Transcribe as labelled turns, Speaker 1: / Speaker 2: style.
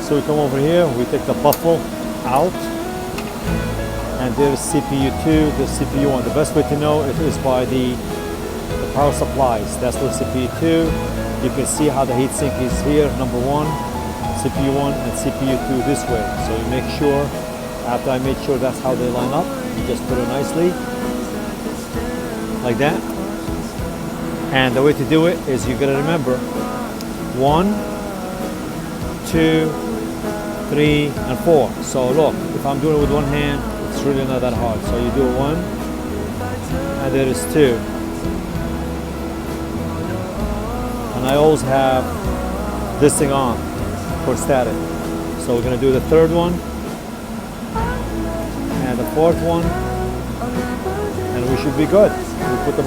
Speaker 1: So we come over here, we take the buffle out, and there's CPU 2, there's CPU 1. The best way to know it is by the power supplies. That's for CPU 2. You can see how the heatsink is here, number 1, CPU 1 and CPU 2 this way. So you make sure, after I made sure that's how they line up, you just put it nicely, like that. And the way to do it is you gotta remember 1, 2, 3, and 4. So look, if I'm doing it with one hand, it's really not that hard. So you do 1, and there is 2. And I always have this thing on for static. So we're gonna do the third one, and the fourth one, and we should be good. We put the